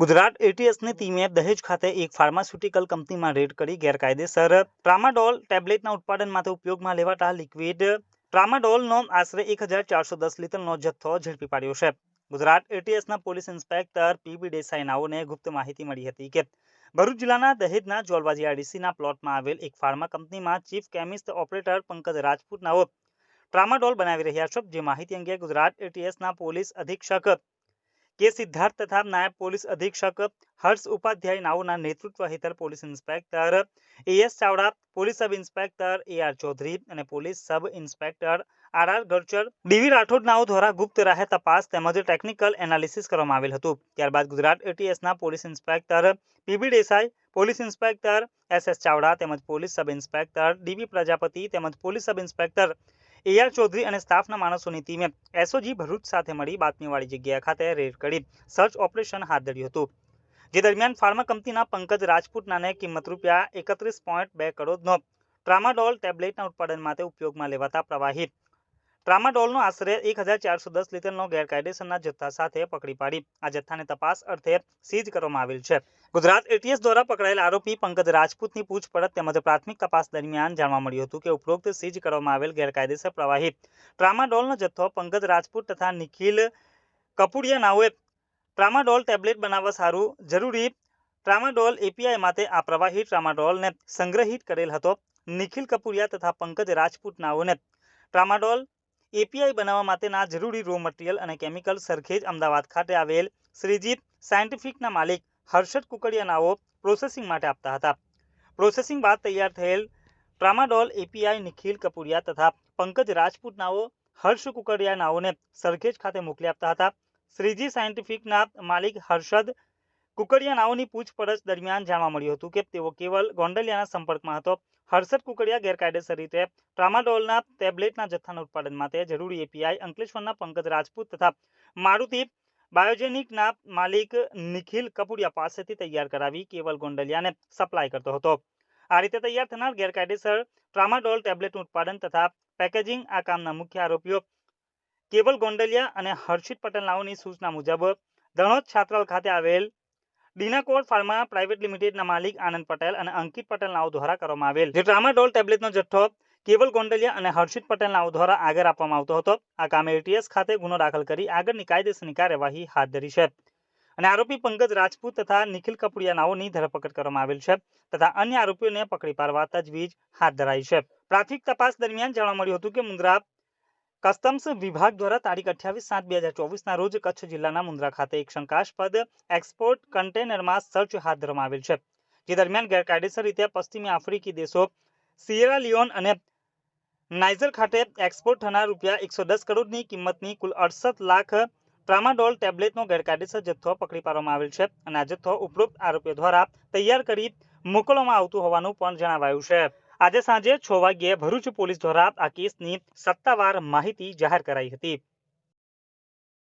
गुजरात एटीएसની ટીમે દહેજ ખાતે એક ફાર્માસ્યુટિકલ કંપનીમાં રેડ કરી ગેરકાયદેસર ટ્રામાડોલ ટેબ્લેટના ઉત્પાદન માટે ઉપયોગમાં લેવાતા લિક્વિડ ટ્રામાડોલનો આશરે 1410 લીટરનો જથ્થો ઝડપી પાડ્યો છે। ગુજરાત એટીએસના પોલીસ ઇન્સ્પેક્ટર પીબી દેસાઈ નાઓને ગુપ્ત માહિતી મળી હતી કે ભરૂચ જિલ્લાના દહેજના જોલબાજી આરડીસીના પ્લોટમાં આવેલ એક ફાર્મા કંપનીમાં chief chemist operator Pankaj Rajput નાઓ ટ્રામાડોલ બનાવી રહ્યા છે। જે માહિતી અંગે ગુજરાત એટીએસના પોલીસ અધિક્ષક के सिद्धार्थ तथा नायब पोलिस अधीक्षक हर्ष उपाध्याय नाओना नेतृत्व हेठळ police inspector AS Chavda, police sub inspector AR Chaudhary और police sub inspector RR Garchar, DV Rathod नाओ द्वारा गुप्त राहे तपास तेमज टेक्निकल एनालिसिस करवामां आवेल हतुं। त्यारबाद गुजरात एटीएसना police inspector PB Desai, police inspector SS Chavda तेमज police sub inspector DV Prajapati तेमज police sub inspector AR Chaudhary और स्टाफना माणसोनी टीमे एसओजी भरूच साथे मळी बातमीवाળી जग्याए खाते रेड કરી सर्च ऑपरेशन हाथ धर्યું હતું। જે દરમિયાન ફાર્મા કંપનીના પંકજ રાજપૂતનાને કિંમત રૂપિયા 31.2 કરોડનો ટ્રામાડોલ ટેબ્લેટના ઉત્પાદન માટે ઉપયોગમાં લેવાતા પ્રવાહિત ટ્રામાડોલનો આશરે 1410 લીટરનો ગેરકાયદેસરના જથ્થા સાથે પકડી પાડી આ જથ્થાને તપાસ અર્થે સીઝ કરવામાં આવેલ છે। गुजरात एटीएस द्वारा पकड़ाયેલ आरोपी पंकज राजपूतनी पूछपरछ तेमज प्राथमिक तपास दरमियान जाणवा मळ्युं हतुं के उपरोक्त सीज करवामां आवेल गैरकायदेसर प्रवाहित ट्रामाडोलनो जथ्थो पंकज राजपूत तथा निखिल कपुड़िया नाओए ट्रामाडोल टेब्लेट बनाववा सारू जरूरी ट्रामाडोल एपीआई माटे आ प्रवाहित ट्रामाडोलने संग्रहित करेल हतो। निखिल कपुड़िया तथा पंकज राजपूत नाओने ट्रामाडोल एपीआई बनाववा माटेना जरूरी रो मटीरियल अने केमिकल सरखेज अमदावाद खाते आवेल श्रीजीत साइंटिफिकना मालिक हर्षद कुकड़िया नाओ प्रोसेसिंग माटे आपता हता। प्रोसेसिंग बाद तैयार थयेल ट्रामाडोल एपीआई निखिल कपुड़िया तथा पंकज राजपूत नाओ हर्ष कुकड़िया नाओने सरखेज खाते मोकली आपता हता। श्रीजी साइंटिफिकना मालिक हर्षद कुकड़िया नाओनी पूछपरछ दरमियान जाणवा मळ्युं हतुं के तेओ केवल गोंडलियाना संपर्कमां हतो। हर्षद कुकड़िया गैरकायदेसर रीते ट्रामाडोलना टेब्लेटना जथ्थाना उत्पादन माटे जरूरी एपीआई अंकलेश्वरना पंकज राजपूत तथा मारुति बायोजेनिकना मालिक निखिल कपुड़िया पासेथी तैयार करावी केवल गोंडलियाने सप्लाय करतो हतो। आ रीते तैयार थनार गैरकायदेसर ट्रामाडोल टेब्लेटनुं उत्पादन तथा पेकेजिंग आ कामना मुख्य आरोपीओ केवल गोंडलिया अने हर्षित पटेल नाओनी सूचना मुजब धणोद छात्राल खाते आवेल डीनाकोर फार्मा प्राइवेट लिमिटेडना मालिक आनंद पटेल अने अंकित पटेल नाओ द्वारा करवामां आवेल जे ट्रामाडोल टेब्लेटनो जथ्थो केवल गोंडलिया अने हर्षित पटेल नाओ द्वारा आगे आपवामां आवतो हतो। आ कामे एटीएस खाते गुनो दाखल करी आगळनी कायदेसरनी कार्यवाही हाथ धरी छे अने आरोपी पंकज राजपूत तथा निखिल कपुड़िया नाओनी धरपकड़ करवामां आवेल छे तथा अन्य आरोपीओने पकड़ी पाडवा तजवीज हाथ धराई छे। प्राथमिक तपास दरमियान जाणवा मळ्युं हतुं के मुंद्रा कस्टम्स विभाग द्वारा तारीख 28/7/2024 ना रोज कच्छ जिल्लाना मुंद्रा खाते एक शंकास्पद एक्सपोर्ट कंटेनरमां सर्च हाथ धरवामां आवेल छे। जे दरमियान गैरकायदेसर रीते पश्चिमी आफ्रिकी देशो सियरा लियोन अने नाइजर खाते एक्सपोर्ट थनार रूपिया 110 करोड़नी किंमतनी कुल 68 लाख ट्रामाडोल टेब्लेटनो गैरकायदेसर जथ्थो पकड़ी पाडवामां आवेल छे अने आ जथ्थो उपरोक्त आरोपीओ द्वारा तैयार करी मोकलवामां आवतो होवानुं पण जणावायुं छे। આજે સાંજે 6 વાગ્યે ભરૂચ પોલીસ દ્વારા આ કેસની સત્તાવાર માહિતી જાહેર કરાઈ હતી।